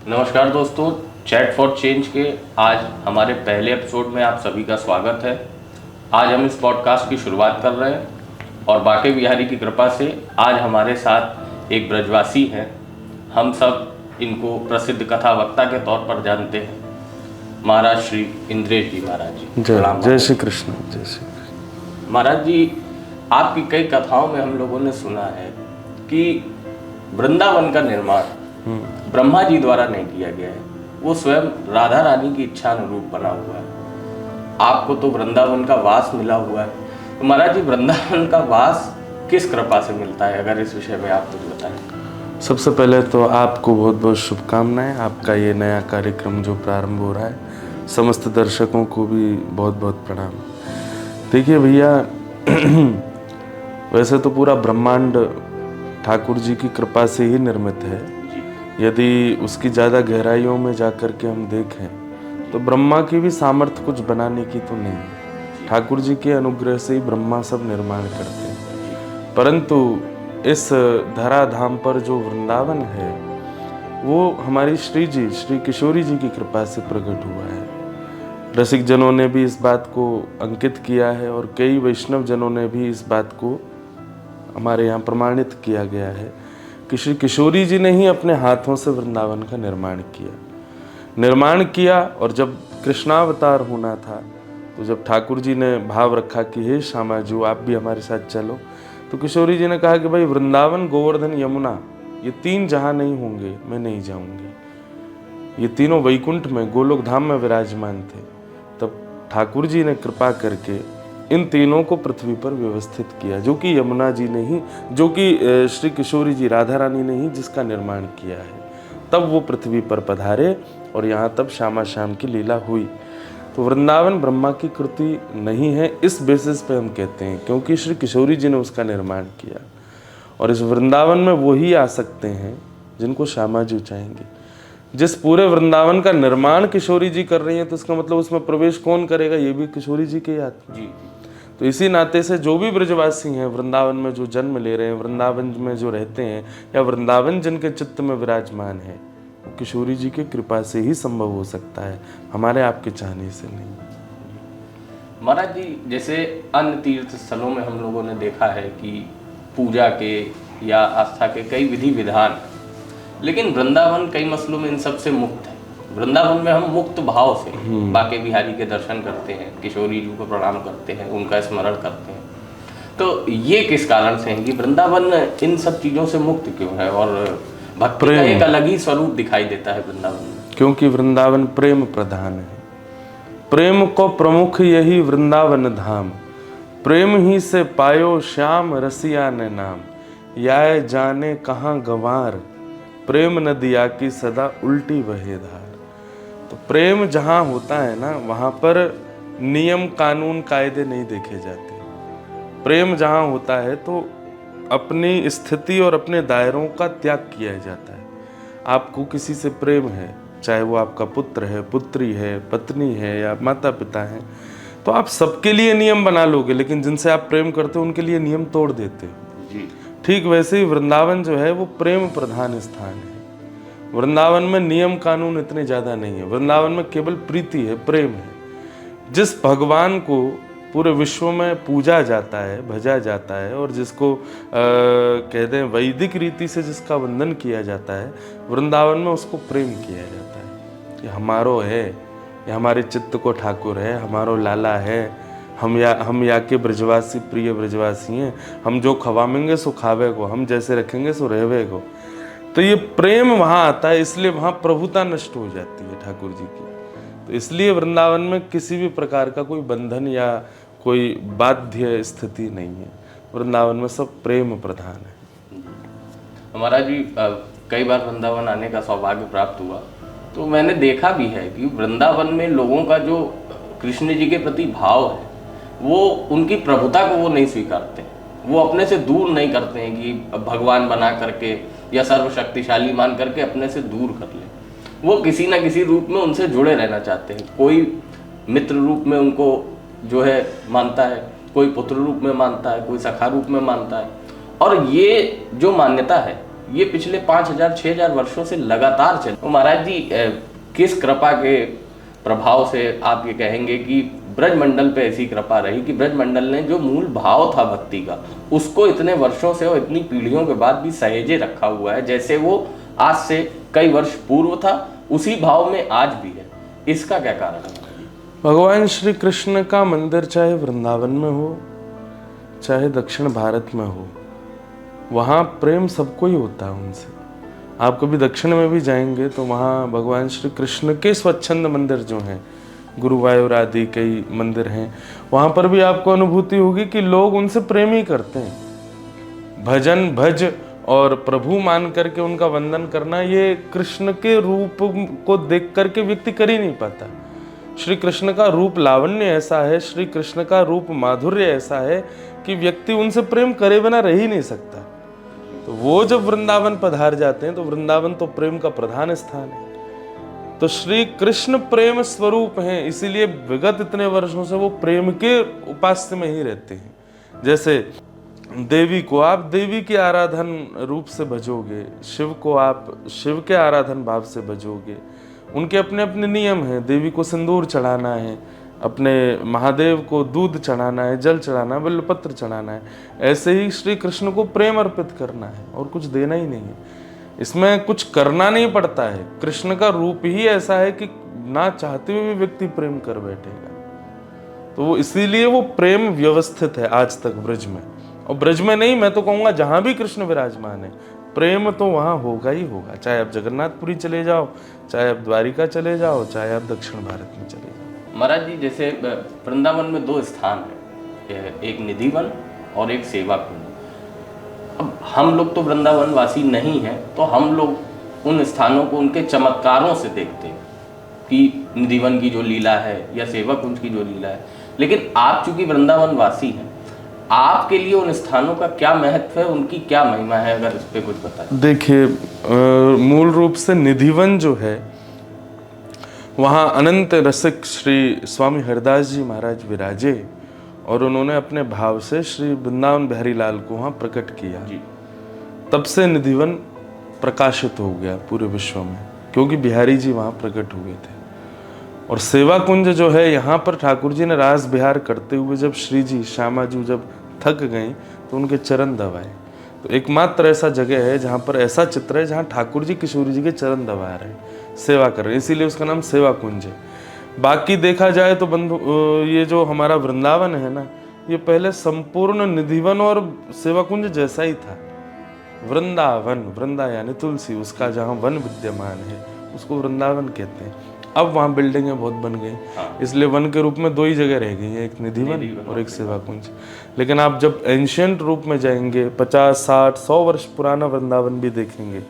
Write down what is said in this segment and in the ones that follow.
नमस्कार दोस्तों, chat for change के आज हमारे पहले एपिसोड में आप सभी का स्वागत है। आज हम इस पॉडकास्ट की शुरुआत कर रहे हैं और बाके बिहारी की कृपा से आज हमारे साथ एक ब्रजवासी हैं। हम सब इनको प्रसिद्ध कथा वक्ता के तौर पर जानते हैं, महाराज श्री इंद्रेश जी। महाराज जी जय श्री कृष्ण। जय श्री कृष्ण। महाराज जी, आपकी कई कथाओं में हम लोगों ने सुना है कि वृंदावन का निर्माण ब्रह्मा जी द्वारा नहीं किया गया है, वो स्वयं राधा रानी की इच्छा अनुरूप बना हुआ है। आपको तो वृंदावन का वास मिला हुआ है, तो महाराज जी वृंदावन का वास किस कृपा से मिलता है, अगर इस विषय में आप कुछ बताएं। सबसे पहले तो आपको बहुत बहुत शुभकामनाएं। आपका ये नया कार्यक्रम जो प्रारंभ हो रहा है, समस्त दर्शकों को भी बहुत बहुत प्रणाम। देखिए भैया, वैसे तो पूरा ब्रह्मांड ठाकुर जी की कृपा से ही निर्मित है। यदि उसकी ज़्यादा गहराइयों में जाकर के हम देखें तो ब्रह्मा की भी सामर्थ्य कुछ बनाने की तो नहीं है। ठाकुर जी के अनुग्रह से ही ब्रह्मा सब निर्माण करते हैं। परंतु इस धराधाम पर जो वृंदावन है वो हमारी श्री किशोरी जी की कृपा से प्रकट हुआ है। रसिक जनों ने भी इस बात को अंकित किया है और कई वैष्णव जनों ने भी इस बात को हमारे यहाँ प्रमाणित किया गया है कि श्री किशोरी जी ने ही अपने हाथों से वृंदावन का निर्माण किया। और जब कृष्णावतार होना था तो जब ठाकुर जी ने भाव रखा कि हे श्यामा जी आप भी हमारे साथ चलो, तो किशोरी जी ने कहा कि भाई वृंदावन, गोवर्धन, यमुना ये तीन जहाँ नहीं होंगे मैं नहीं जाऊंगी। ये तीनों वैकुंठ में गोलोक धाम में विराजमान थे। तब ठाकुर जी ने कृपा करके इन तीनों को पृथ्वी पर व्यवस्थित किया, जो कि यमुना जी ने ही, जो कि श्री किशोरी जी राधा रानी ने ही जिसका निर्माण किया है। तब वो पृथ्वी पर पधारे और यहाँ तब श्यामा श्याम की लीला हुई। तो वृंदावन ब्रह्मा की कृति नहीं है, इस बेसिस पे हम कहते हैं, क्योंकि श्री किशोरी जी ने उसका निर्माण किया। और इस वृंदावन में वही आ सकते हैं जिनको श्यामा जी चाहेंगे। जिस पूरे वृंदावन का निर्माण किशोरी जी कर रही हैं, तो इसका मतलब उसमें प्रवेश कौन करेगा, ये भी किशोरी जी के हाथ में। तो इसी नाते से जो भी ब्रजवासी हैं, वृंदावन में जो जन्म ले रहे हैं, वृंदावन में जो रहते हैं, या वृंदावन जिनके चित्त में विराजमान है, वो किशोरी जी की कृपा से ही संभव हो सकता है, हमारे आपके चाहने से नहीं। महाराज जी, जैसे अन्य तीर्थ स्थलों में हम लोगों ने देखा है कि पूजा के या आस्था के कई विधि विधान, लेकिन वृंदावन कई मसलों में इन सब से मुक्त है। वृंदावन में हम मुक्त भाव से बाके बिहारी के दर्शन करते हैं, किशोरी जी को प्रणाम करते हैं, उनका स्मरण करते हैं। तो ये किस कारण से है कि वृंदावन इन सब चीजों से मुक्त क्यों है और भक्ति का एक अलग ही स्वरूप दिखाई देता है वृंदावन में? क्योंकि वृंदावन प्रेम प्रधान है। प्रेम को प्रमुख यही वृंदावन धाम, प्रेम ही से पायो श्याम रसिया ने नाम। याय जाने कहाँ गंवार, प्रेम नदिया की सदा उल्टी बहे धार। तो प्रेम जहाँ होता है ना, वहाँ पर नियम कानून कायदे नहीं देखे जाते। प्रेम जहाँ होता है तो अपनी स्थिति और अपने दायरों का त्याग किया जाता है। आपको किसी से प्रेम है, चाहे वो आपका पुत्र है, पुत्री है, पत्नी है या माता पिता है, तो आप सबके लिए नियम बना लोगे, लेकिन जिनसे आप प्रेम करते हो उनके लिए नियम तोड़ देते हो। ठीक वैसे ही वृंदावन जो है वो प्रेम प्रधान स्थान है। वृंदावन में नियम कानून इतने ज़्यादा नहीं है। वृंदावन में केवल प्रीति है, प्रेम है। जिस भगवान को पूरे विश्व में पूजा जाता है, भजा जाता है और जिसको कहते हैं वैदिक रीति से जिसका वंदन किया जाता है, वृंदावन में उसको प्रेम किया जाता है कि हमारो है, ये हमारे चित्त को ठाकुर है, हमारो लाला है, हम या के ब्रजवासी प्रिय ब्रजवासी हैं, हम जो खवामेंगे सो खावे को, हम जैसे रखेंगे सो रहवे को। तो ये प्रेम वहाँ आता है, इसलिए वहाँ प्रभुता नष्ट हो जाती है ठाकुर जी की। तो इसलिए वृंदावन में किसी भी प्रकार का कोई बंधन या कोई बाध्य स्थिति नहीं है। वृंदावन में सब प्रेम प्रधान है। हमारा जी कई बार वृंदावन आने का सौभाग्य प्राप्त हुआ, तो मैंने देखा भी है कि वृंदावन में लोगों का जो कृष्ण जी के प्रति भाव है, वो उनकी प्रभुता को वो नहीं स्वीकारते, वो अपने से दूर नहीं करते हैं कि भगवान बना करके या सर्वशक्तिशाली मान करके अपने से दूर कर ले। वो किसी ना किसी रूप में उनसे जुड़े रहना चाहते हैं। कोई मित्र रूप में उनको जो है मानता है, कोई पुत्र रूप में मानता है, कोई सखा रूप में मानता है। और ये जो मान्यता है ये पिछले 5000-6000 वर्षों से लगातार चले। तो महाराज जी किस कृपा के प्रभाव से आप ये कहेंगे कि ब्रजमंडल पे ऐसी कृपा रही कि ब्रजमंडल ने जो मूल भाव था भक्ति का, उसको इतने वर्षों से और इतनी पीढ़ियों के बाद भी सहेजे रखा हुआ है, जैसे वो आज से कई वर्ष पूर्व था उसी भाव में आज भी है। इसका क्या कारण है? भगवान श्री कृष्ण का मंदिर चाहे वृंदावन में हो चाहे दक्षिण भारत में हो, वहाँ प्रेम सबको ही होता है उनसे। आप कभी दक्षिण में भी जाएंगे तो वहाँ भगवान श्री कृष्ण के स्वच्छंद मंदिर जो हैं, गुरुवायूर आदि कई मंदिर हैं, वहाँ पर भी आपको अनुभूति होगी कि लोग उनसे प्रेम ही करते हैं। भजन भज और प्रभु मान करके उनका वंदन करना, ये कृष्ण के रूप को देख करके व्यक्ति कर ही नहीं पाता। श्री कृष्ण का रूप लावण्य ऐसा है, श्री कृष्ण का रूप माधुर्य ऐसा है कि व्यक्ति उनसे प्रेम करे बिना रह ही नहीं सकता। तो वो जब वृंदावन पधार जाते हैं तो वृंदावन तो प्रेम का प्रधान स्थान है। तो श्री कृष्ण प्रेम स्वरूप हैं, इसीलिए विगत इतने वर्षों से वो प्रेम के उपास्य में ही रहते हैं। जैसे देवी को आप देवी के आराधन रूप से भजोगे, शिव को आप शिव के आराधन भाव से भजोगे। उनके अपने अपने नियम हैं। देवी को सिंदूर चढ़ाना है, अपने महादेव को दूध चढ़ाना है, जल चढ़ाना है, बेलपत्र चढ़ाना है। ऐसे ही श्री कृष्ण को प्रेम अर्पित करना है और कुछ देना ही नहीं है। इसमें कुछ करना नहीं पड़ता है। कृष्ण का रूप ही ऐसा है कि ना चाहते हुए भी व्यक्ति प्रेम कर बैठेगा। तो वो इसीलिए वो प्रेम व्यवस्थित है आज तक ब्रज में। और ब्रज में नहीं, मैं तो कहूँगा जहाँ भी कृष्ण विराजमान है प्रेम तो वहाँ होगा ही होगा। चाहे आप जगन्नाथपुरी चले जाओ, चाहे आप द्वारिका चले जाओ, चाहे आप दक्षिण भारत में चले जाओ। महाराज जी जैसे वृंदावन में 2 स्थान है, एक निधिवन और एक सेवा कुंज। अब हम लोग तो वृंदावन वासी नहीं हैं, तो हम लोग उन स्थानों को उनके चमत्कारों से देखते हैं कि निधिवन की जो लीला है या सेवा कुंज की जो लीला है। लेकिन आप चूंकि वृंदावन वासी हैं, आपके लिए उन स्थानों का क्या महत्व है, उनकी क्या महिमा है, अगर इस पे कुछ बताएं। देखिए, मूल रूप से निधिवन जो है वहाँ अनंत रसिक श्री स्वामी हरिदास जी महाराज विराजे और उन्होंने अपने भाव से श्री वृंदावन बिहारी लाल को वहाँ प्रकट किया जी। तब से निधिवन प्रकाशित हो गया पूरे विश्व में, क्योंकि बिहारी जी वहाँ प्रकट हुए थे। और सेवा कुंज जो है, यहाँ पर ठाकुर जी ने रास बिहार करते हुए जब श्री जी श्यामा जी जब थक गई तो उनके चरण दबाए। तो एकमात्र ऐसा जगह है जहाँ पर ऐसा चित्र है जहाँ ठाकुर जी किशोरी जी के चरण दबा रहे हैं, सेवा कर रहे हैं, इसीलिए उसका नाम सेवा कुंज है। बाकी देखा जाए तो बंधु, ये जो हमारा वृंदावन है ना, ये पहले संपूर्ण निधिवन और सेवा कुंज जैसा ही था। वृंदावन, वृंदा यानी तुलसी, उसका जहाँ वन विद्यमान है उसको वृंदावन कहते हैं। अब वहाँ बिल्डिंगें बहुत बन गई, इसलिए वन के रूप में 2 ही जगह रह गई हैं, एक निधिवन और एक सेवा कुंज। लेकिन आप जब एंशियंट रूप में जाएंगे, 50, 60, 100 वर्ष पुराना वृंदावन भी देखेंगे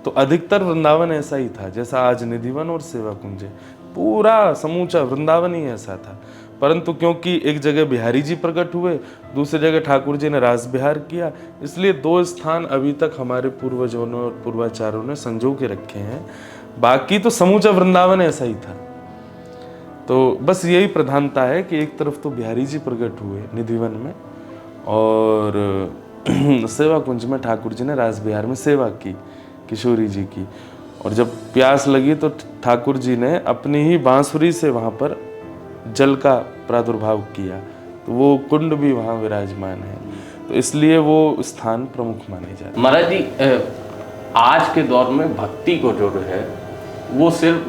तो अधिकतर वृंदावन ऐसा ही था जैसा आज निधिवन और सेवा कुंज है। पूरा समूचा वृंदावन ही ऐसा था। परंतु क्योंकि एक जगह बिहारी जी प्रकट हुए, दूसरी जगह ठाकुर जी ने रास बिहार किया, इसलिए 2 स्थान अभी तक हमारे पूर्वजों ने और पूर्वाचार्यों ने संजो के रखे हैं। बाकी तो समूचा वृंदावन ऐसा ही था। तो बस यही प्रधानता है कि एक तरफ तो बिहारी जी प्रकट हुए निधिवन में और सेवा कुंज में ठाकुर जी ने रास बिहार में सेवा की किशोरी जी की। और जब प्यास लगी तो ठाकुर जी ने अपनी ही बांसुरी से वहाँ पर जल का प्रादुर्भाव किया, तो वो कुंड भी वहाँ विराजमान है। तो इसलिए वो स्थान प्रमुख माने जाते हैं। महाराज जी आज के दौर में भक्ति को जो है वो सिर्फ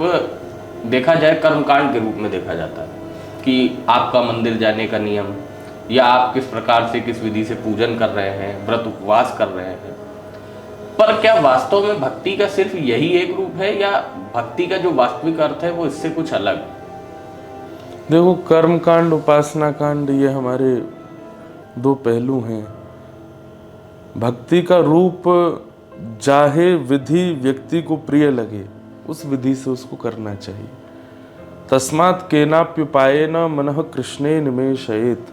देखा जाए कर्मकांड के रूप में देखा जाता है कि आपका मंदिर जाने का नियम या आप किस प्रकार से किस विधि से पूजन कर रहे हैं, व्रत उपवास कर रहे हैं। पर क्या वास्तव में भक्ति का सिर्फ यही एक रूप है या भक्ति का जो वास्तविक अर्थ है वो इससे कुछ अलग? देखो, कर्म कांड उपासना कांड ये हमारे 2 पहलू हैं। भक्ति का रूप चाहे विधि व्यक्ति को प्रिय लगे, उस विधि से उसको करना चाहिए। तस्मात् केनाप्युपायेन मनः कृष्णे निमेषयेत्,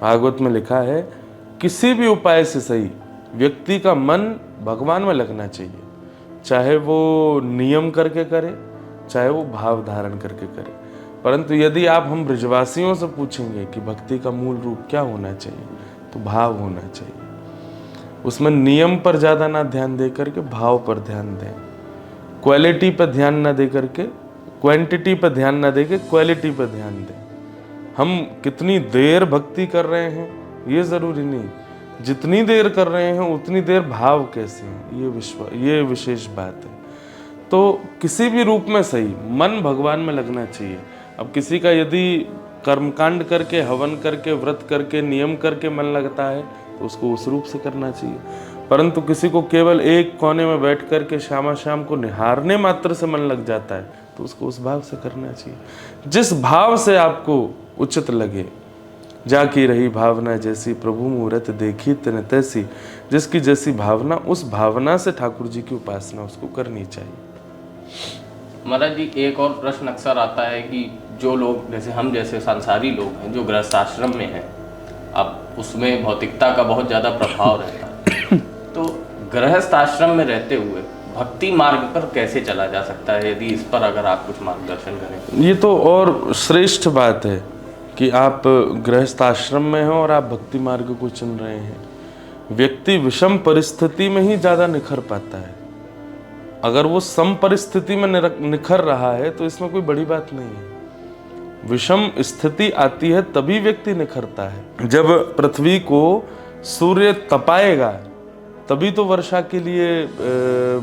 भागवत में लिखा है, किसी भी उपाय से सही व्यक्ति का मन भगवान में लगना चाहिए। चाहे वो नियम करके करे, चाहे वो भाव धारण करके करे। परंतु यदि आप हम ब्रजवासियों से पूछेंगे कि भक्ति का मूल रूप क्या होना चाहिए, तो भाव होना चाहिए। उसमें नियम पर ज़्यादा ना ध्यान दे करके भाव पर ध्यान दें, क्वालिटी पर ध्यान ना दे करके क्वांटिटी पर ध्यान ना दे के क्वालिटी पर ध्यान दें। हम कितनी देर भक्ति कर रहे हैं ये ज़रूरी नहीं, जितनी देर कर रहे हैं उतनी देर भाव कैसे हैं ये विशेष बात है। तो किसी भी रूप में सही मन भगवान में लगना चाहिए। अब किसी का यदि कर्मकांड करके, हवन करके, व्रत करके, नियम करके मन लगता है तो उसको उस रूप से करना चाहिए, परंतु किसी को केवल एक कोने में बैठ करके श्यामा श्याम को निहारने मात्र से मन लग जाता है तो उसको उस भाव से करना चाहिए। जिस भाव से आपको उचित लगे, जाकी रही भावना जैसी प्रभु मूरत देखी तन तैसी, जिसकी जैसी भावना उस भावना से ठाकुर जी की उपासना उसको करनी चाहिए। महाराज जी, एक और प्रश्न अक्सर आता है कि जो लोग जैसे हम जैसे संसारी लोग हैं जो गृहस्थाश्रम में हैं, अब उसमें भौतिकता का बहुत ज़्यादा प्रभाव रहता है, तो गृहस्थाश्रम में रहते हुए भक्ति मार्ग पर कैसे चला जा सकता है, यदि इस पर अगर आप कुछ मार्गदर्शन करें। ये तो और श्रेष्ठ बात है कि आप गृहस्थ आश्रम में हो और आप भक्ति मार्ग को चुन रहे हैं। व्यक्ति विषम परिस्थिति में ही ज़्यादा निखर पाता है। अगर वो सम परिस्थिति में निखर रहा है तो इसमें कोई बड़ी बात नहीं है। विषम स्थिति आती है तभी व्यक्ति निखरता है। जब पृथ्वी को सूर्य तपाएगा तभी तो वर्षा के लिए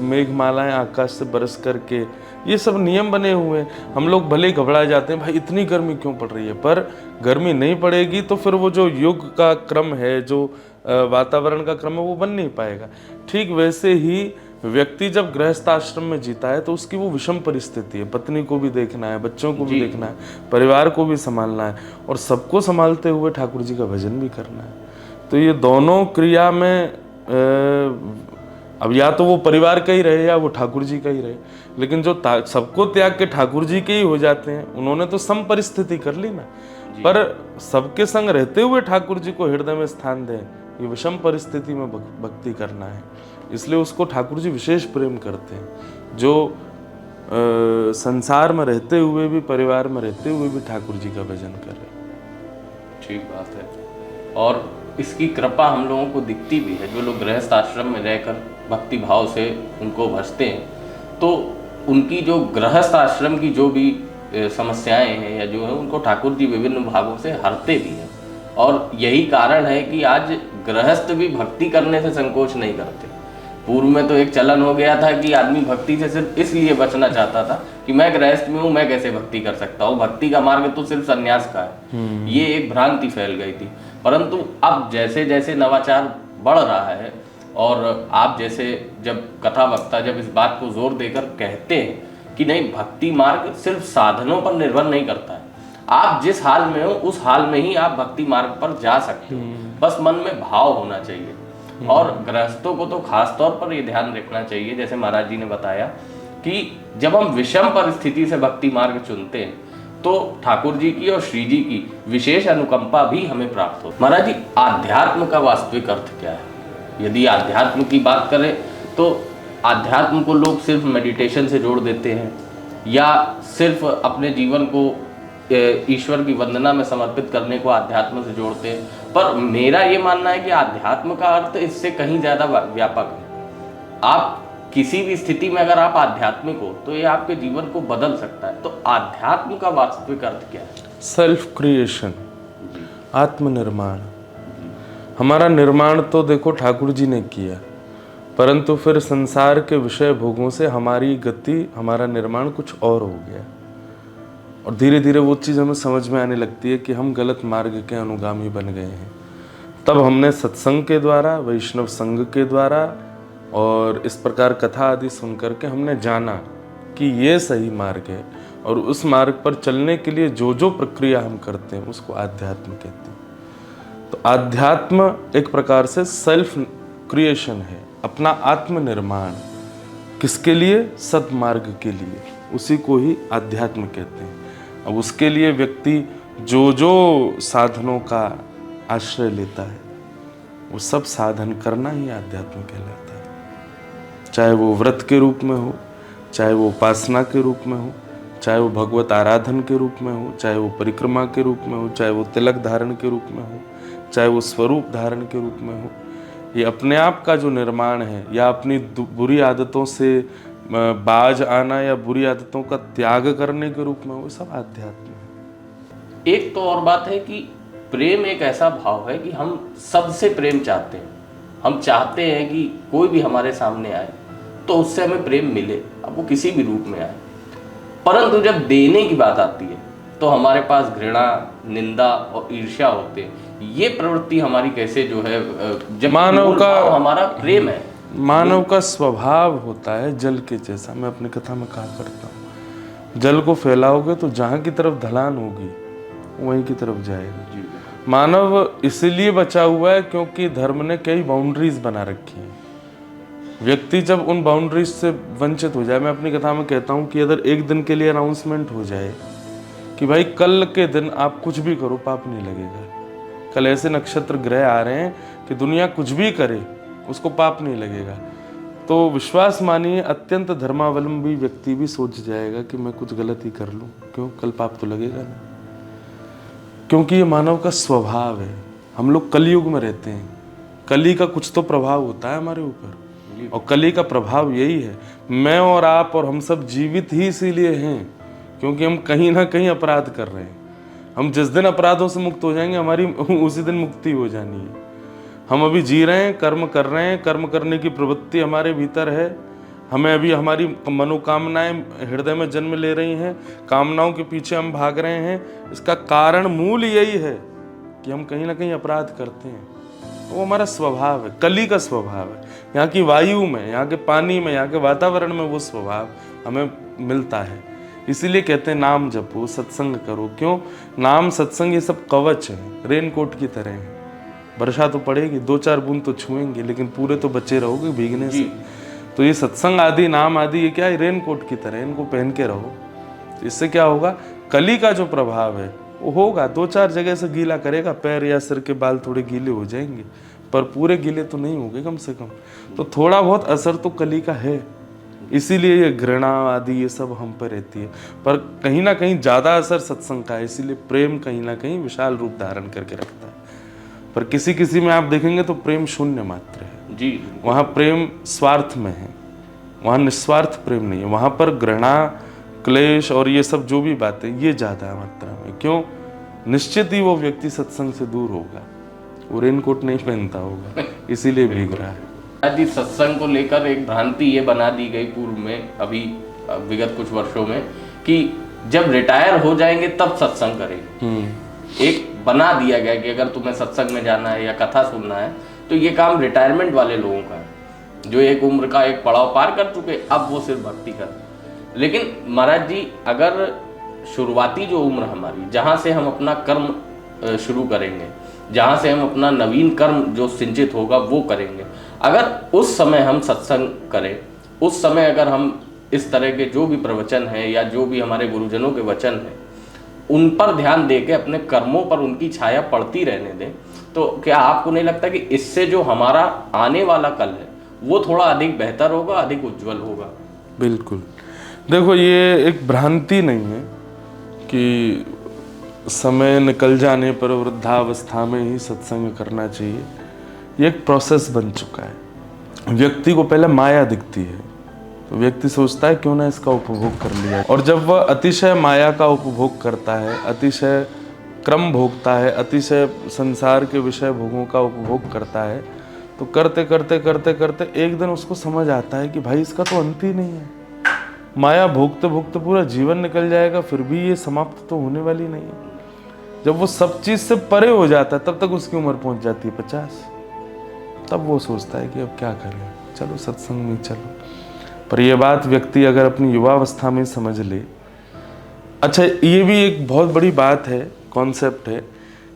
मेघमालाएं आकाश से बरस करके, ये सब नियम बने हुए हैं। हम लोग भले घबरा जाते हैं, भाई इतनी गर्मी क्यों पड़ रही है, पर गर्मी नहीं पड़ेगी तो फिर वो जो युग का क्रम है, जो वातावरण का क्रम है, वो बन नहीं पाएगा। ठीक वैसे ही व्यक्ति जब गृहस्थ आश्रम में जीता है तो उसकी वो विषम परिस्थिति है। पत्नी को भी देखना है, बच्चों को भी देखना है, परिवार को भी संभालना है और सबको संभालते हुए ठाकुर जी का भजन भी करना है। तो ये दोनों क्रिया में अब या तो वो परिवार का ही रहे या वो ठाकुर जी का ही रहे, लेकिन जो सबको त्याग के ठाकुर जी के ही हो जाते हैं, उन्होंने तो सम परिस्थिति कर ली ना। पर सबके संग रहते हुए ठाकुर जी को हृदय में स्थान दें, ये विषम परिस्थिति में भक्ति करना है। इसलिए उसको ठाकुर जी विशेष प्रेम करते हैं, जो संसार में रहते हुए भी, परिवार में रहते हुए भी ठाकुर जी का भजन करे। ठीक बात है। और इसकी कृपा हम लोगों को दिखती भी है। जो लोग गृहस्थ आश्रम में रहकर भक्ति भाव से उनको भजते हैं, तो उनकी जो गृहस्थ आश्रम की जो भी समस्याएं हैं या जो है, उनको ठाकुर जी विभिन्न भागों से हरते भी हैं। और यही कारण है कि आज गृहस्थ भी भक्ति करने से संकोच नहीं करते। पूर्व में तो एक चलन हो गया था कि आदमी भक्ति से सिर्फ इसलिए बचना चाहता था कि मैं गृहस्थ में हूँ, मैं कैसे भक्ति कर सकता हूँ, भक्ति का मार्ग तो सिर्फ संन्यास का है। ये एक भ्रांति फैल गई थी। परंतु अब जैसे जैसे नवाचार बढ़ रहा है और आप जैसे जब कथा वक्ता जब इस बात को जोर देकर कहते हैं कि नहीं, भक्ति मार्ग सिर्फ साधनों पर निर्भर नहीं करता है, आप जिस हाल में हो उस हाल में ही आप भक्ति मार्ग पर जा सकते हो, बस मन में भाव होना चाहिए। और गृहस्थों को तो खास तौर पर ये ध्यान रखना चाहिए, जैसे महाराज जी ने बताया कि जब हम विषम परिस्थिति से भक्ति मार्ग चुनते हैं तो ठाकुर जी की और श्री जी की विशेष अनुकंपा भी हमें प्राप्त हो। महाराज जी, आध्यात्म का वास्तविक अर्थ क्या है? यदि आध्यात्म की बात करें तो आध्यात्म को लोग सिर्फ मेडिटेशन से जोड़ देते हैं या सिर्फ अपने जीवन को ईश्वर की वंदना में समर्पित करने को आध्यात्म से जोड़ते हैं, पर मेरा ये मानना है कि आध्यात्म का अर्थ इससे कहीं ज़्यादा व्यापक है। आप किसी भी स्थिति में अगर आप आध्यात्मिक हो तो ये आपके जीवन को बदल सकता है। तो आध्यात्म का वास्तविक अर्थ क्या है? सेल्फ क्रिएशन, आत्मनिर्माण। हमारा निर्माण तो देखो ठाकुर जी ने किया, परंतु फिर संसार के विषय भोगों से हमारी गति, हमारा निर्माण कुछ और हो गया और धीरे धीरे वो चीज़ हमें समझ में आने लगती है कि हम गलत मार्ग के अनुगामी बन गए हैं। तब हमने सत्संग के द्वारा, वैष्णव संघ के द्वारा और इस प्रकार कथा आदि सुन करके हमने जाना कि ये सही मार्ग है और उस मार्ग पर चलने के लिए जो जो प्रक्रिया हम करते हैं उसको आध्यात्म कहते हैं। तो आध्यात्म एक प्रकार से सेल्फ क्रिएशन है, अपना आत्मनिर्माण। किसके लिए? सत्मार्ग के लिए, उसी को ही आध्यात्म कहते हैं। अब उसके लिए व्यक्ति जो जो साधनों का आश्रय लेता है वो सब साधन करना ही आध्यात्म कहलाता है। चाहे वो व्रत के रूप में हो, चाहे वो उपासना के रूप में हो, चाहे वो भगवत आराधन के रूप में हो, चाहे वो परिक्रमा के रूप में हो, चाहे वो तिलक धारण के रूप में हो, चाहे वो स्वरूप धारण के रूप में हो, ये अपने आप का जो निर्माण है या अपनी बुरी आदतों से बाज आना या बुरी आदतों का त्याग करने के रूप में, वो सब आध्यात्म है। एक तो और बात है कि प्रेम एक ऐसा भाव है कि हम सबसे प्रेम चाहते हैं। हम चाहते हैं कि कोई भी हमारे सामने आए तो उससे हमें प्रेम मिले, अब वो किसी भी रूप में आए। परंतु जब देने की बात आती है तो हमारे पास घृणा, निंदा और ईर्ष्या होते हैं। ये प्रवृत्ति हमारी कैसे जो है, जब मानव का हमारा प्रेम है, मानव का स्वभाव होता है जल के जैसा। मैं अपनी कथा में कहा करता हूँ, जल को फैलाओगे तो जहाँ की तरफ ढलान होगी वहीं की तरफ जाएगा। मानव इसलिए बचा हुआ है क्योंकि धर्म ने कई बाउंड्रीज बना रखी हैं। व्यक्ति जब उन बाउंड्रीज से वंचित हो जाए, मैं अपनी कथा में कहता हूँ कि अगर एक दिन के लिए अनाउंसमेंट हो जाए कि भाई कल के दिन आप कुछ भी करो पाप नहीं लगेगा, कल ऐसे नक्षत्र ग्रह आ रहे हैं कि दुनिया कुछ भी करे उसको पाप नहीं लगेगा, तो विश्वास मानिए अत्यंत धर्मावलंबी व्यक्ति भी सोच जाएगा कि मैं कुछ गलत ही कर लूँ, क्यों, कल पाप तो लगेगा नहीं। क्योंकि ये मानव का स्वभाव है। हम लोग कलयुग में रहते हैं, कली का कुछ तो प्रभाव होता है हमारे ऊपर, और कली का प्रभाव यही है। मैं और आप और हम सब जीवित ही इसीलिए हैं क्योंकि हम कहीं ना कहीं अपराध कर रहे हैं। हम जिस दिन अपराधों से मुक्त हो जाएंगे हमारी उसी दिन मुक्ति हो जानी है। हम अभी जी रहे हैं, कर्म कर रहे हैं, कर्म करने की प्रवृत्ति हमारे भीतर है। हमें अभी हमारी मनोकामनाएं हृदय में जन्म ले रही हैं, कामनाओं के पीछे हम भाग रहे हैं। इसका कारण मूल यही है कि हम कहीं ना कहीं अपराध करते हैं। वो हमारा स्वभाव है, कली का स्वभाव है। यहाँ की वायु में, यहाँ के पानी में, यहाँ के वातावरण में वो स्वभाव हमें मिलता है। इसीलिए कहते हैं नाम जपो, सत्संग करो। क्यों? नाम, सत्संग ये सब कवच है, रेनकोट की तरह है। वर्षा तो पड़ेगी, 2-4 बूंद तो छुएंगे, लेकिन पूरे तो बचे रहोगे भीगने से। तो ये सत्संग आदि, नाम आदि, ये क्या है? रेनकोट की तरह, इनको पहन के रहो। इससे क्या होगा? कली का जो प्रभाव है वो होगा, 2-4 जगह से गीला करेगा, पैर या सिर के बाल थोड़े गीले हो जाएंगे, पर पूरे गीले तो नहीं होंगे कम से कम। तो थोड़ा बहुत असर तो कली का है, इसीलिए ये घृणा आदि ये सब हम पर रहती है। पर कहीं ना कहीं ज़्यादा असर सत्संग का है, इसीलिए प्रेम कहीं ना कहीं विशाल रूप धारण करके रखता है। पर किसी किसी में आप देखेंगे तो प्रेम शून्य मात्र है जी। वहाँ प्रेम स्वार्थ में है, वहाँ निस्वार्थ प्रेम नहीं है। वहाँ पर घृणा, क्लेश और ये सब जो भी बातें, ये ज़्यादा मात्रा में। क्यों? निश्चित ही वो व्यक्ति सत्संग से दूर होगा, वो रेनकोट नहीं पहनता होगा, इसीलिए भीग रहा है। यदि सत्संग को लेकर एक भ्रांति ये बना दी गई पूर्व में, अभी विगत कुछ वर्षों में, कि जब रिटायर हो जाएंगे तब सत्संग करेंगे। एक बना दिया गया कि अगर तुम्हें सत्संग में जाना है या कथा सुनना है तो ये काम रिटायरमेंट वाले लोगों का है, जो एक उम्र का एक पड़ाव पार कर चुके, अब वो सिर्फ भक्ति कर। लेकिन महाराज जी, अगर शुरुआती जो उम्र हमारी, जहाँ से हम अपना कर्म शुरू करेंगे, जहाँ से हम अपना नवीन कर्म जो सिंचित होगा वो करेंगे, अगर उस समय हम सत्संग करें, उस समय अगर हम इस तरह के जो भी प्रवचन हैं या जो भी हमारे गुरुजनों के वचन हैं उन पर ध्यान दे के अपने कर्मों पर उनकी छाया पड़ती रहने दें, तो क्या आपको नहीं लगता कि इससे जो हमारा आने वाला कल है वो थोड़ा अधिक बेहतर होगा, अधिक उज्जवल होगा? बिल्कुल। देखो, ये एक भ्रांति नहीं है कि समय निकल जाने पर वृद्धावस्था में ही सत्संग करना चाहिए। ये एक प्रोसेस बन चुका है। व्यक्ति को पहले माया दिखती है तो व्यक्ति सोचता है क्यों ना इसका उपभोग कर लिया, और जब वह अतिशय माया का उपभोग करता है, अतिशय क्रम भोगता है, अतिशय संसार के विषय भोगों का उपभोग करता है, तो करते करते करते करते एक दिन उसको समझ आता है कि भाई इसका तो अंत ही नहीं है। माया भोगते भोगते पूरा जीवन निकल जाएगा, फिर भी ये समाप्त तो होने वाली नहीं है। जब वो सब चीज से परे हो जाता है तब तक उसकी उम्र पहुंच जाती है 50। तब वो सोचता है कि अब क्या करें, चलो सत्संग में चलो। पर यह बात व्यक्ति अगर अपनी युवावस्था में समझ ले। अच्छा, ये भी एक बहुत बड़ी बात है, कॉन्सेप्ट है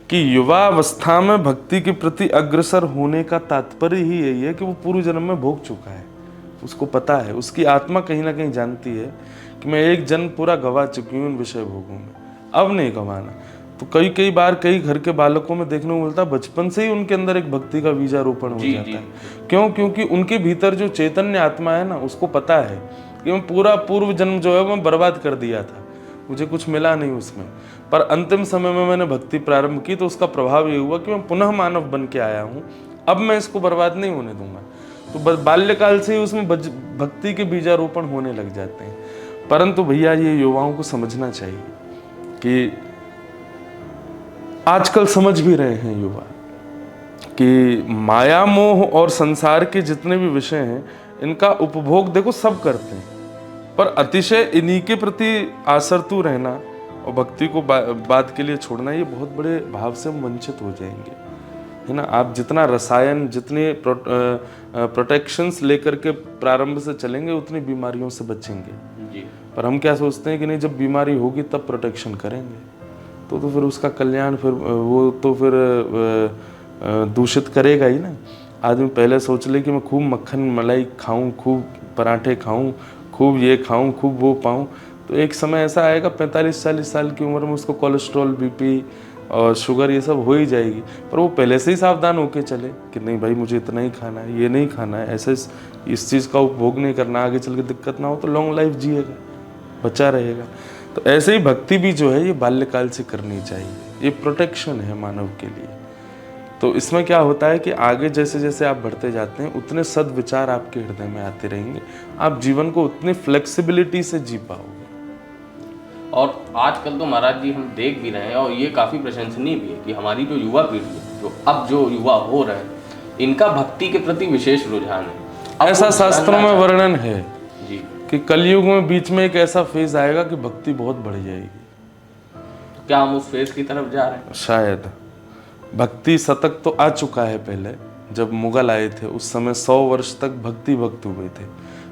कि युवावस्था में भक्ति के प्रति अग्रसर होने का तात्पर्य ही यही है कि वो पूर्व जन्म में भोग चुका है, उसको पता है, उसकी आत्मा कहीं ना कहीं जानती है कि मैं एक जन्म पूरा गवा चुकी हूँ इन विषय भोगों में, अब नहीं गंवाना। तो कई बार कई घर के बालकों में देखने को मिलता है बचपन से ही उनके अंदर एक भक्ति का बीजारोपण हो जाता है। क्यों? क्योंकि उनके भीतर जो चैतन्य आत्मा है ना, उसको पता है कि मैं पूरा पूर्व जन्म जो है वो बर्बाद कर दिया था, मुझे कुछ मिला नहीं उसमें, पर अंतिम समय में मैंने भक्ति प्रारंभ की तो उसका प्रभाव ये हुआ कि मैं पुनः मानव बन के आया हूँ, अब मैं इसको बर्बाद नहीं होने दूंगा। तो बाल्यकाल से ही उसमें भक्ति के बीजारोपण होने लग जाते हैं। परंतु भैया ये युवाओं को समझना चाहिए कि आजकल समझ भी रहे हैं युवा कि माया मोह और संसार के जितने भी विषय हैं इनका उपभोग देखो सब करते हैं, पर अतिशय इन्हीं के प्रति आसक्तु रहना और भक्ति को बाद के लिए छोड़ना, ये बहुत बड़े भाव से हम वंचित हो जाएंगे, है ना। आप जितना रसायन, जितने प्रोटेक्शंस लेकर के प्रारंभ से चलेंगे उतनी बीमारियों से बचेंगे जी। पर हम क्या सोचते हैं कि नहीं, जब बीमारी होगी तब प्रोटेक्शन करेंगे, तो फिर उसका कल्याण फिर वो तो फिर दूषित करेगा ही ना। आदमी पहले सोच ले कि मैं खूब मक्खन मलाई खाऊं, खूब पराठे खाऊं, खूब ये खाऊं, खूब वो पाऊं, तो एक समय ऐसा आएगा 45-40 साल की उम्र में उसको कोलेस्ट्रॉल, बीपी और शुगर ये सब हो ही जाएगी। पर वो पहले से ही सावधान होके चले कि नहीं भाई मुझे इतना ही खाना है, ये नहीं खाना है, ऐसे इस चीज़ का उपभोग नहीं करना, आगे चल के दिक्कत ना हो, तो लॉन्ग लाइफ जिएगा, बचा रहेगा। तो ऐसे ही भक्ति भी जो है ये बाल्यकाल से करनी चाहिए, ये प्रोटेक्शन है मानव के लिए। तो इसमें क्या होता है कि आगे जैसे जैसे आप बढ़ते जाते हैं उतने सद्विचार आपके हृदय में आते रहेंगे, आप जीवन को उतनी फ्लेक्सिबिलिटी से जी पाओगे। और आजकल तो महाराज जी हम देख भी रहे हैं, और ये काफ़ी प्रशंसनीय भी है कि हमारी जो युवा पीढ़ी है, जो अब जो युवा हो रहे हैं, इनका भक्ति के प्रति विशेष रुझान है। ऐसा शास्त्रों में वर्णन है जी कि कलयुग में बीच में एक ऐसा फेज आएगा कि भक्ति बहुत बढ़ जाएगी। क्या हम उस फेज की तरफ जा रहे हैं? शायद। भक्ति शतक तो आ चुका है। पहले जब मुगल आए थे उस समय 100 वर्ष तक भक्ति भक्त हुए थे,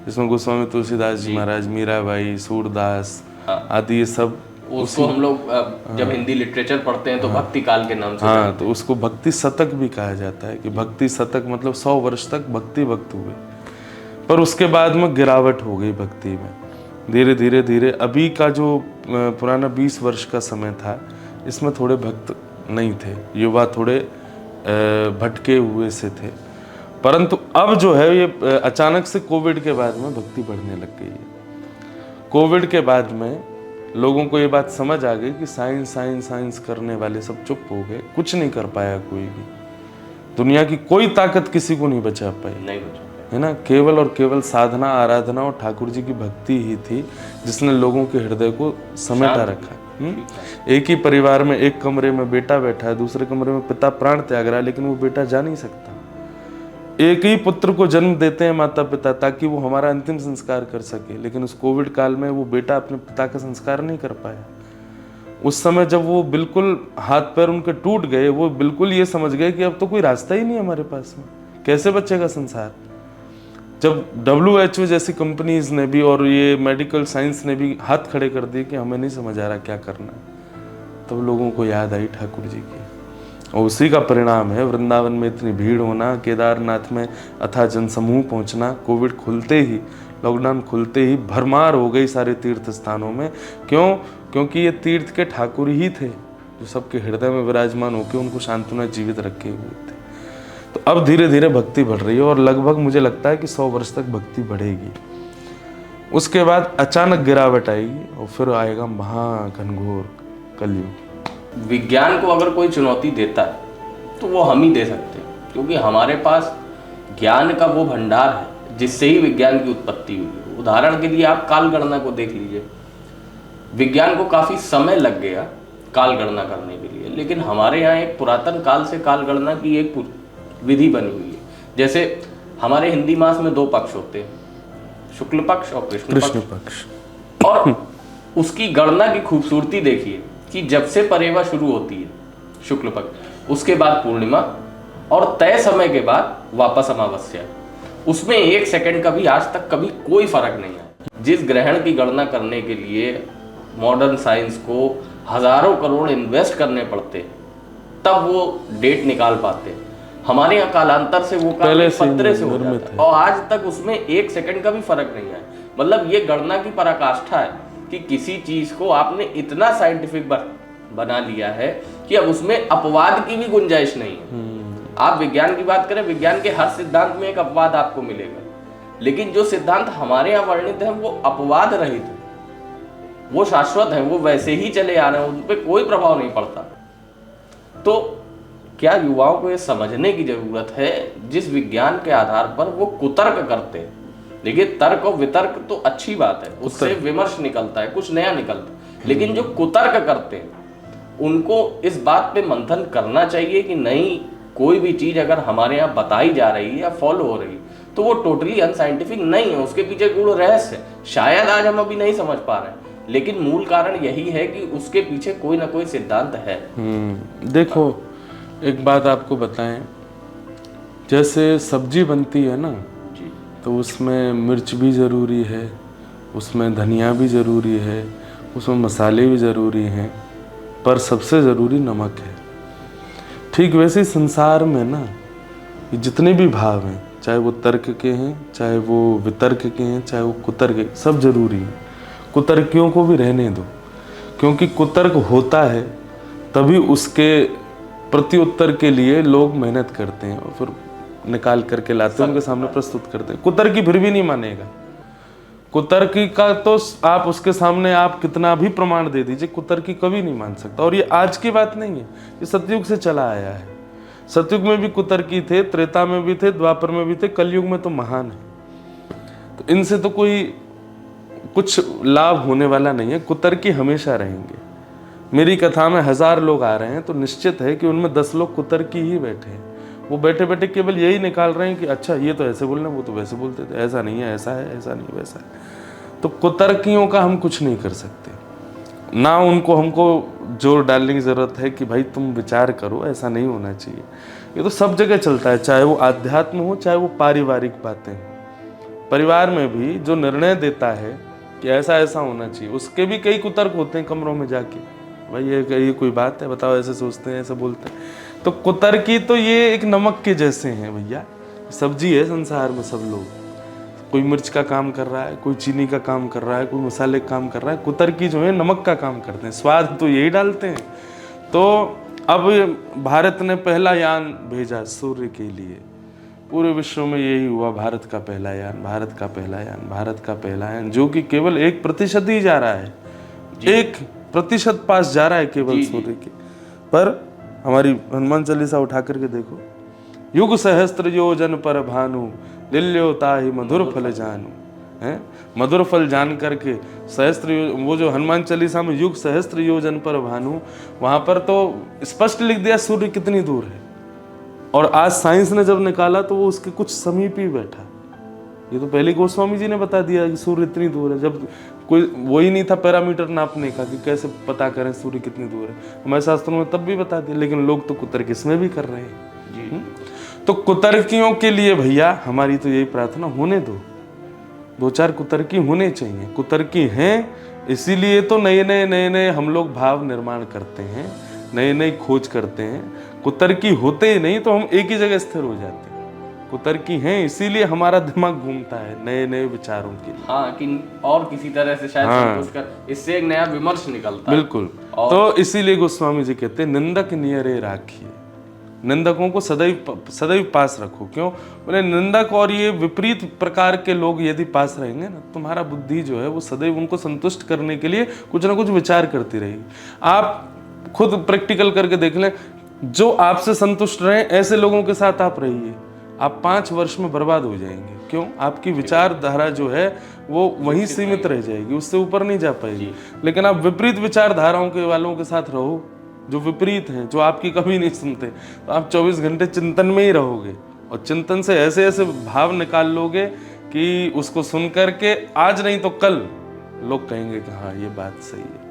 जिसमें गोस्वामी तुलसीदास जी महाराज, मीराबाई, सूरदास आदि, ये सब उसको हम लोग जब हिंदी लिटरेचर पढ़ते हैं तो भक्ति काल के नाम से तो उसको भक्ति शतक भी कहा जाता है कि भक्ति शतक मतलब 100 वर्ष तक भक्ति भक्त हुए। पर उसके बाद में गिरावट हो गई भक्ति में, धीरे धीरे धीरे। अभी का जो पुराना 20 वर्ष का समय था इसमें थोड़े भक्त नहीं थे, युवा थोड़े भटके हुए से थे। परंतु अब जो है ये अचानक से कोविड के बाद में भक्ति बढ़ने लग गई है। कोविड के बाद में लोगों को ये बात समझ आ गई कि साइंस साइंस साइंस करने वाले सब चुप हो गए, कुछ नहीं कर पाया कोई भी। दुनिया की कोई ताकत किसी को नहीं बचा पाई, नहीं बचा, है ना। केवल और केवल साधना, आराधना और ठाकुर जी की भक्ति ही थी जिसने लोगों के हृदय को समेटा रखा। एक ही परिवार में एक कमरे में बेटा बैठा है, दूसरे कमरे में पिता प्राण त्याग रहा है, लेकिन वो बेटा जा नहीं सकता। एक ही पुत्र को जन्म देते हैं माता पिता ताकि वो हमारा अंतिम संस्कार कर सके, लेकिन उस कोविड काल में वो बेटा अपने पिता का संस्कार नहीं कर पाया। उस समय जब वो बिल्कुल हाथ पैर उनके टूट गए, वो बिल्कुल ये समझ गए कि अब तो कोई रास्ता ही नहीं हमारे पास में, कैसे बचेगा संसार। जब WHO जैसी कंपनीज ने भी और ये मेडिकल साइंस ने भी हाथ खड़े कर दिए कि हमें नहीं समझ आ रहा क्या करना है, तब लोगों को याद आई ठाकुर जी की, और उसी का परिणाम है वृंदावन में इतनी भीड़ होना, केदारनाथ में अथाह जनसमूह पहुंचना। कोविड खुलते ही, लॉकडाउन खुलते ही भरमार हो गई सारे तीर्थ स्थानों में। क्यों? क्योंकि ये तीर्थ के ठाकुर ही थे जो सबके हृदय में विराजमान होकर उनको शांतुना जीवित रखे हुए थे। तो अब धीरे धीरे भक्ति बढ़ रही है और लगभग मुझे लगता है कि 100 वर्ष तक भक्ति बढ़ेगी। उसके बाद अचानक गिरावट आएगी और फिर आएगा महाघनघोर कलयुग। विज्ञान को अगर कोई चुनौती देता है तो वो हम ही दे सकते हैं, क्योंकि हमारे पास ज्ञान का वो भंडार है जिससे ही विज्ञान की उत्पत्ति हुई है। उदाहरण के लिए आप काल गणना को देख लीजिए। विज्ञान को काफ़ी समय लग गया काल गणना करने के लिए, लेकिन हमारे यहाँ एक पुरातन काल से काल गणना की एक विधि बनी हुई है। जैसे हमारे हिंदी मास में 2 पक्ष होते हैं, शुक्ल पक्ष और कृष्ण पक्ष। और उसकी गणना की खूबसूरती देखिए कि जब से परेवा शुरू होती है शुक्ल पक्ष, उसके बाद पूर्णिमा और तय समय के बाद वापस अमावस्या, उसमें 1 सेकंड का भी आज तक कभी कोई फर्क नहीं है। जिस ग्रहण की गणना करने के लिए मॉडर्न साइंस को हजारों करोड़ इन्वेस्ट करने पड़ते तब वो डेट निकाल पाते, हमारे यहाँ कालांतर से वो पहले पत्रे से हो जाता है और आज तक उसमें 1 सेकंड का भी फर्क नहीं है। मतलब ये गणना की पराकाष्ठा है कि किसी चीज को आपने इतना साइंटिफिक बना लिया है कि अब उसमें अपवाद की भी गुंजाइश नहीं है। आप विज्ञान की बात करें, विज्ञान के हर सिद्धांत में एक अपवाद आपको मिलेगा, लेकिन जो सिद्धांत हमारे यहाँ वर्णित है वो अपवाद रहित है, वो शाश्वत है, वो वैसे ही चले आ रहे हैं, उन पर कोई प्रभाव नहीं पड़ता। तो क्या युवाओं को ये समझने की जरूरत है जिस विज्ञान के आधार पर वो कुतर्क करते हैं। देखिए, तर्क और वितर्क तो अच्छी बात है, उससे विमर्श निकलता है, कुछ नया निकलता है, लेकिन जो कुतर्क करते हैं उनको इस बात पे मंथन करना चाहिए कि नहीं, कोई भी चीज अगर हमारे यहाँ बताई जा रही है या फॉलो हो रही है तो वो टोटली अनसाइंटिफिक नहीं है, उसके पीछे गूढ़ रहस्य है। शायद आज हम अभी नहीं समझ पा रहे हैं, लेकिन मूल कारण यही है कि उसके पीछे कोई ना कोई सिद्धांत है। देखो, एक बात आपको बताएं, जैसे सब्जी बनती है ना, तो उसमें मिर्च भी ज़रूरी है, उसमें धनिया भी ज़रूरी है, उसमें मसाले भी ज़रूरी हैं, पर सबसे ज़रूरी नमक है। ठीक वैसे ही संसार में ना ये जितने भी भाव हैं, चाहे वो तर्क के हैं, चाहे वो वितर्क के हैं, चाहे वो कुतर्क के, सब जरूरी हैं। कुतर्कियों को भी रहने दो, क्योंकि कुतर्क होता है तभी उसके प्रत्युत्तर के लिए लोग मेहनत करते हैं और फिर निकाल करके लाते हैं, उनके सामने प्रस्तुत करते हैं। कुतर्की फिर भी नहीं मानेगा। कुतर्की का तो आप उसके सामने आप कितना भी प्रमाण दे दीजिए, कुतर्की कभी नहीं मान सकता। और ये आज की बात नहीं है, ये सतयुग से चला आया है। सतयुग में भी कुतर्की थे, त्रेता में भी थे, द्वापर में भी थे, कलयुग में तो महान है। तो इनसे तो कोई कुछ लाभ होने वाला नहीं है। कुतर्की हमेशा रहेंगे। मेरी कथा में 1000 लोग आ रहे हैं तो निश्चित है कि उनमें 10 लोग कुतर्की ही बैठे हैं। वो बैठे बैठे केवल यही निकाल रहे हैं कि अच्छा ये तो ऐसे बोलना, वो तो वैसे बोलते थे, ऐसा नहीं है, ऐसा है, ऐसा नहीं वैसा है। तो कुतर्कियों का हम कुछ नहीं कर सकते, ना उनको हमको जोर डालने की ज़रूरत है कि भाई तुम विचार करो, ऐसा नहीं होना चाहिए। ये तो सब जगह चलता है, चाहे वो आध्यात्म हो, चाहे वो पारिवारिक बातें हो। परिवार में भी जो निर्णय देता है कि ऐसा ऐसा होना चाहिए, उसके भी कई कुतर्क होते हैं कमरों में जाके, भाई ये कोई बात है, बताओ, ऐसे सोचते हैं, ऐसे बोलते हैं। तो कुतर्की तो ये एक नमक के जैसे हैं भैया, सब्जी है संसार में। सब लोग, कोई मिर्च का काम कर रहा है, कोई चीनी का काम कर रहा है, कोई मसाले का काम कर रहा है। कुतर्की जो है नमक का काम करते हैं, स्वाद तो यही डालते हैं। तो अब भारत ने पहला यान भेजा सूर्य के लिए, पूरे विश्व में यही हुआ, भारत का पहला यान, भारत का पहला यान, भारत का पहला यान, जो कि केवल 1% ही जा रहा है, 1% पास जा रहा है केवल सूर्य के। पर हमारी हनुमान चालीसा उठा करके देखो, युग सहस्त्र योजन पर भानु, लिल्यो ताहि मधुर फल जानू, है मधुर फल जान करके सहस्त्र, वो जो हनुमान चालीसा में युग सहस्त्र योजन पर भानु, वहां पर तो स्पष्ट लिख दिया सूर्य कितनी दूर है। और आज साइंस ने जब निकाला तो वो उसके कुछ समीप ही बैठा। ये तो पहले गोस्वामी जी ने बता दिया कि सूर्य इतनी दूर है, जब कोई वही नहीं था पैरामीटर नापने का कि कैसे पता करें सूर्य कितनी दूर है। हमारे शास्त्रों में तब भी बता दिया, लेकिन लोग तो कुतर्क इसमें भी कर रहे हैं। तो कुतर्कियों के लिए भैया हमारी तो यही प्रार्थना, होने दो, 2-4 कुतर्की होने चाहिए। कुतर्की हैं इसीलिए तो नए नए हम लोग भाव निर्माण करते हैं, नए नए खोज करते हैं। कुतर्की होते ही नहीं तो हम एक ही जगह स्थिर हो जाते हैं। कुतर्की हैं इसीलिए हमारा दिमाग घूमता है नए नए विचारों के लिए। हाँ, कि और किसी तरह से शायद संतोष कर, इससे एक नया विमर्श निकलता है। बिल्कुल। तो इसीलिए गोस्वामी जी कहते हैं निंदक नियरे राखिए, निंदकों को सदैव पास रखो। क्यों बोले? निंदक और ये विपरीत प्रकार के लोग यदि पास रहेंगे ना, तुम्हारा बुद्धि जो है वो सदैव उनको संतुष्ट करने के लिए कुछ ना कुछ विचार करती रहेगी। आप खुद प्रैक्टिकल करके देख लें, जो आपसे संतुष्ट रहे ऐसे लोगों के साथ आप रहिए, आप 5 वर्ष में बर्बाद हो जाएंगे। क्यों? आपकी विचारधारा जो है वो वहीं सीमित रह जाएगी, उससे ऊपर नहीं जा पाएगी। लेकिन आप विपरीत विचारधाराओं के वालों के साथ रहो, जो विपरीत हैं, जो आपकी कभी नहीं सुनते, तो आप 24 घंटे चिंतन में ही रहोगे और चिंतन से ऐसे ऐसे भाव निकाल लोगे कि उसको सुन करके आज नहीं तो कल लोग कहेंगे कि हाँ ये बात सही है।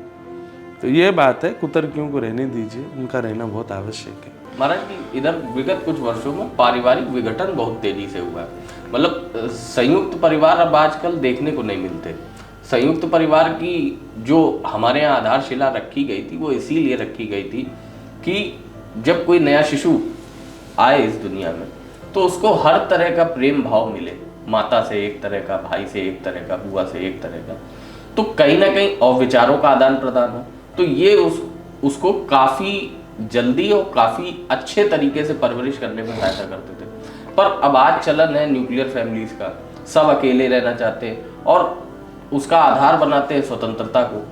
तो ये बात है, कुतर्कियों को रहने दीजिए, उनका रहना बहुत आवश्यक है। महाराज जी, इधर विगत कुछ वर्षों में पारिवारिक विघटन बहुत तेजी से हुआ है। मतलब संयुक्त परिवार अब आजकल देखने को नहीं मिलते। संयुक्त परिवार की जो हमारे यहाँ आधारशिला रखी गई थी वो इसीलिए रखी गई थी कि जब कोई नया शिशु आए इस दुनिया में तो उसको हर तरह का प्रेम भाव मिले, माता से एक तरह का, भाई से एक तरह का, बुआ से एक तरह का, तो कहीं ना कहीं और विचारों का आदान प्रदान हो, तो ये उसको काफ़ी जल्दी और काफ़ी अच्छे तरीके से परवरिश करने में सहायता करते थे। पर अब आज चलन है न्यूक्लियर फैमिलीज का, सब अकेले रहना चाहते हैं और उसका आधार बनाते हैं स्वतंत्रता को।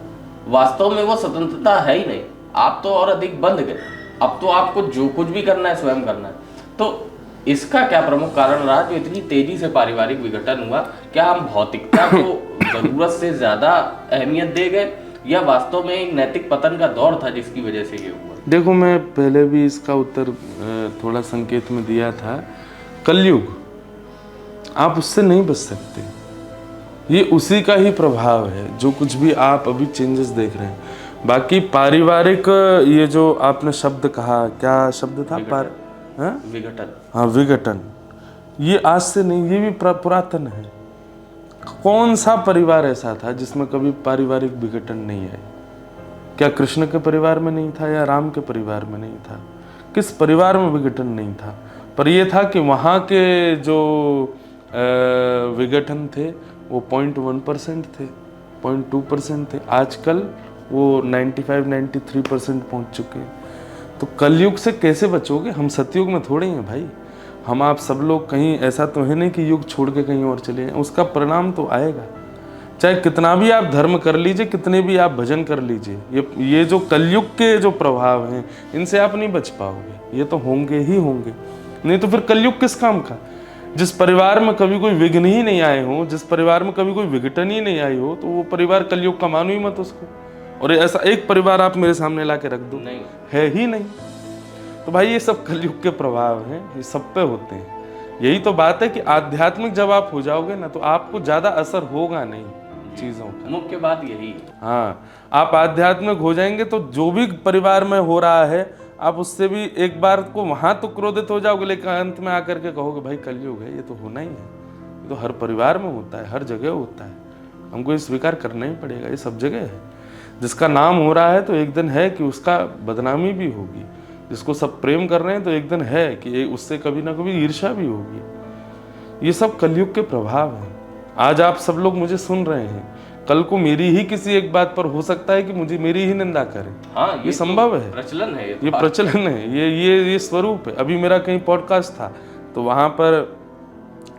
वास्तव में वो स्वतंत्रता है ही नहीं, आप तो और अधिक बंध गए। अब तो आपको जो कुछ भी करना है स्वयं करना है। तो इसका क्या प्रमुख कारण रहा जो इतनी तेजी से पारिवारिक विघटन हुआ? क्या हम भौतिकता को जरूरत से ज्यादा अहमियत दे गए, या वास्तव में एक नैतिक पतन का दौर था जिसकी वजह से ये हुआ? देखो, मैं पहले भी इसका उत्तर थोड़ा संकेत में दिया था। कलयुग, आप उससे नहीं बच सकते, ये उसी का ही प्रभाव है जो कुछ भी आप अभी चेंजेस देख रहे हैं। बाकी पारिवारिक, ये जो आपने शब्द कहा, क्या शब्द था? विघटन। हाँ, विघटन, ये आज से नहीं, ये भी पुरातन है। कौन सा परिवार ऐसा था जिसमें कभी पारिवारिक विघटन नहीं है? क्या कृष्ण के परिवार में नहीं था, या राम के परिवार में नहीं था? किस परिवार में विघटन नहीं था? पर यह था कि वहाँ के जो विघटन थे वो 0.1% थे, 0.2% थे। आजकल वो 95-93% पहुँच चुके हैं। तो कलयुग से कैसे बचोगे? हम सतयुग में थोड़े हैं भाई। हम आप सब लोग कहीं, ऐसा तो है नहीं कि युग छोड़ के कहीं और चले जाएं, उसका परिणाम तो आएगा। चाहे कितना भी आप धर्म कर लीजिए, कितने भी आप भजन कर लीजिए, ये जो कलयुग के जो प्रभाव हैं, इनसे आप नहीं बच पाओगे। ये तो होंगे ही होंगे, नहीं तो फिर कलयुग किस काम का? जिस परिवार में कभी कोई विघ्न ही नहीं आए हो, जिस परिवार में कभी कोई विघटन ही नहीं आई हो, तो वो परिवार कलयुग का मानो ही मत उसको। और ऐसा एक परिवार आप मेरे सामने ला के रख दो, नहीं है ही नहीं। तो भाई ये सब कलयुग के प्रभाव हैं, ये सब पे होते हैं। यही तो बात है कि आध्यात्मिक जब आप हो जाओगे ना, तो आपको ज्यादा असर होगा नहीं चीजों का। मुख्य बात यही है। हाँ, आप आध्यात्मिक हो जाएंगे तो जो भी परिवार में हो रहा है, आप उससे भी एक बार को वहां तो क्रोधित हो जाओगे, लेकिन अंत में आकर के कहोगे भाई कलयुग है, ये तो होना ही है। ये तो हर परिवार में होता है, हर जगह होता है, हमको ये स्वीकार करना ही पड़ेगा। ये सब जगह है। जिसका नाम हो रहा है तो एक दिन है कि उसका बदनामी भी होगी। जिसको सब प्रेम कर रहे हैं तो एक दिन है कि उससे कभी ना कभी ईर्ष्या भी होगी। ये सब कलयुग के प्रभाव हैं। आज आप सब लोग मुझे सुन रहे हैं, कल को मेरी ही किसी एक बात पर हो सकता है कि मुझे मेरी ही निंदा करें। हाँ, ये संभव है, प्रचलन है, ये प्रचलन है, ये स्वरूप है। अभी मेरा कहीं पॉडकास्ट था तो वहां पर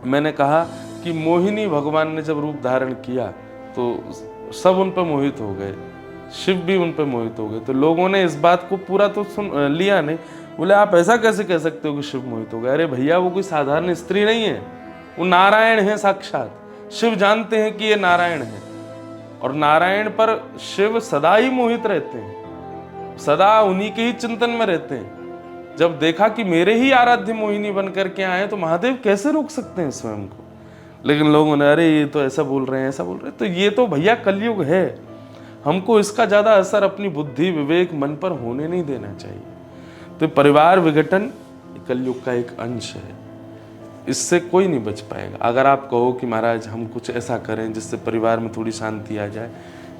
मैंने कहा कि मोहिनी भगवान ने जब रूप धारण किया तो सब उन पर मोहित हो गए, शिव भी उन पर मोहित हो गए। तो लोगों ने इस बात को पूरा तो सुन लिया नहीं। बोले आप ऐसा कैसे कह सकते हो कि शिव मोहित हो गए? अरे भैया, वो कोई साधारण स्त्री नहीं है, वो नारायण है साक्षात। शिव जानते हैं कि ये नारायण है, और नारायण पर शिव सदा ही मोहित रहते हैं, सदा उन्हीं के ही चिंतन में रहते हैं। जब देखा कि मेरे ही आराध्य मोहिनी बन करके आए, तो महादेव कैसे रोक सकते हैं स्वयं को? लेकिन लोगों ने अरे ये तो ऐसा बोल रहे हैं, ऐसा बोल रहे हैं। तो ये तो भैया कलयुग है। हमको इसका ज्यादा असर अपनी बुद्धि, विवेक, मन पर होने नहीं देना चाहिए। तो परिवार विघटन कलयुग का एक अंश है, इससे कोई नहीं बच पाएगा। अगर आप कहो कि महाराज हम कुछ ऐसा करें जिससे परिवार में थोड़ी शांति आ जाए,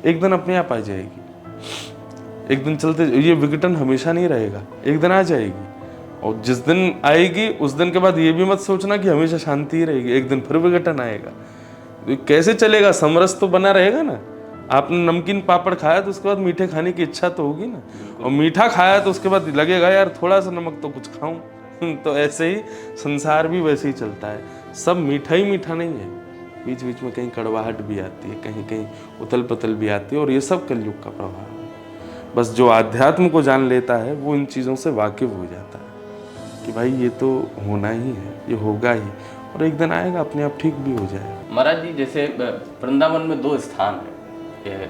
एक दिन अपने आप आ जाएगी। एक दिन चलते, ये विघटन हमेशा नहीं रहेगा, एक दिन आ जाएगी। और जिस दिन आएगी उस दिन के बाद ये भी मत सोचना कि हमेशा शांति ही रहेगी, एक दिन फिर विघटन आएगा। तो कैसे चलेगा? समरस तो बना रहेगा ना। आपने नमकीन पापड़ खाया तो उसके बाद मीठे खाने की इच्छा तो होगी ना, और मीठा खाया तो उसके बाद लगेगा यार थोड़ा सा नमक तो कुछ खाऊं। तो ऐसे ही संसार भी वैसे ही चलता है, सब मीठा ही मीठा नहीं है, बीच बीच में कहीं कड़वाहट भी आती है, कहीं कहीं उथल पुथल भी आती है। और ये सब कलयुग का प्रभाव है। बस जो आध्यात्म को जान लेता है वो इन चीज़ों से वाकिफ हो जाता है कि भाई ये तो होना ही है, ये होगा ही, और एक दिन आएगा अपने आप ठीक भी हो जाएगा। महाराज जी, जैसे वृंदावन में 2 स्थान है,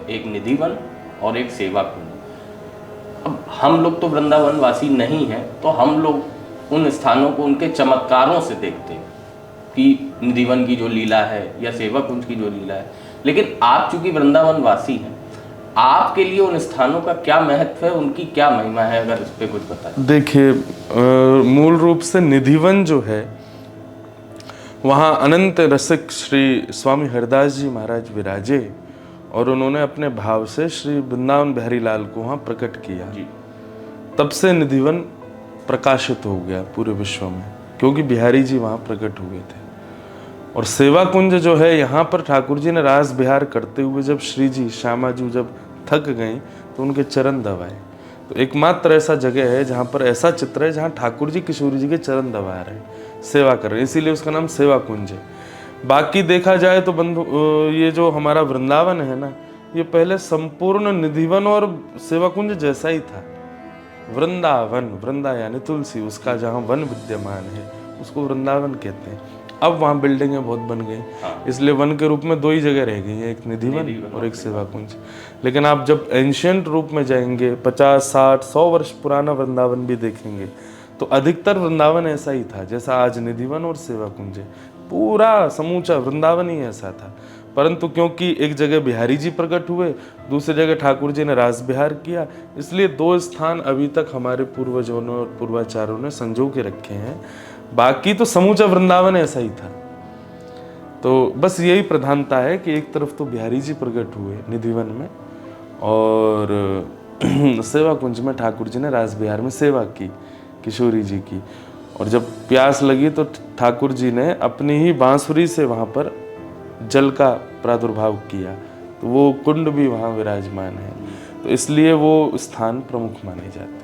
एक निधिवन और एक सेवा कुंज। अब हम लोग तो वृंदावन वासी नहीं हैं, तो हम लोग उन स्थानों को उनके चमत्कारों से देखते हैं कि निधिवन की जो लीला है या सेवा कुंज की जो लीला है। लेकिन आप चूंकि वृंदावन वासी हैं, आपके लिए उन स्थानों का क्या महत्व है, उनकी क्या महिमा है, अगर इस पे कुछ बताएं। देखिए, मूल रूप से निधिवन जो है, वहाँ अनंत रसिक श्री स्वामी हरदास जी महाराज विराजे, और उन्होंने अपने भाव से श्री वृंदावन बिहारी लाल को वहाँ प्रकट किया जी। तब से निधिवन प्रकाशित हो गया पूरे विश्व में, क्योंकि बिहारी जी वहाँ प्रकट हुए थे। और सेवा कुंज जो है, यहाँ पर ठाकुर जी ने रास बिहार करते हुए जब श्री जी श्यामा जी जब थक गई तो उनके चरण दबाए। तो एकमात्र ऐसा जगह है जहाँ पर ऐसा चित्र है जहाँ ठाकुर जी किशोरी जी के चरण दबा रहे हैं, सेवा कर रहे हैं, इसीलिए उसका नाम सेवा कुंज है। बाकी देखा जाए तो बंधु, ये जो हमारा वृंदावन है ना, ये पहले संपूर्ण निधिवन और सेवा कुंज जैसा ही था। वृंदावन, वृंदा यानी तुलसी, उसका जहाँ वन विद्यमान है उसको वृंदावन कहते हैं। अब वहाँ बिल्डिंगें बहुत बन गई, इसलिए वन के रूप में दो ही जगह रह गई हैं, एक निधिवन और एक सेवा कुंज। लेकिन आप जब एंशियंट रूप में जाएंगे, 50, 60, 100 वर्ष पुराना वृंदावन भी देखेंगे, तो अधिकतर वृंदावन ऐसा ही था जैसा आज निधिवन और सेवा कुंज है। पूरा समूचा वृंदावन ही ऐसा था। परंतु क्योंकि एक जगह बिहारी जी प्रकट हुए, दूसरी जगह ठाकुर जी ने रास बिहार किया, इसलिए दो स्थान अभी तक हमारे पूर्वजों ने और पूर्वाचार्यों ने संजो के रखे हैं। बाकी तो समूचा वृंदावन ऐसा ही था। तो बस यही प्रधानता है कि एक तरफ तो बिहारी जी प्रकट हुए निधिवन में, और सेवा कुंज में ठाकुर जी ने रास बिहार में सेवा की किशोरी जी की। और जब प्यास लगी तो ठाकुर जी ने अपनी ही बांसुरी से वहाँ पर जल का प्रादुर्भाव किया, तो वो कुंड भी वहाँ विराजमान है। तो इसलिए वो स्थान प्रमुख माने जाते हैं।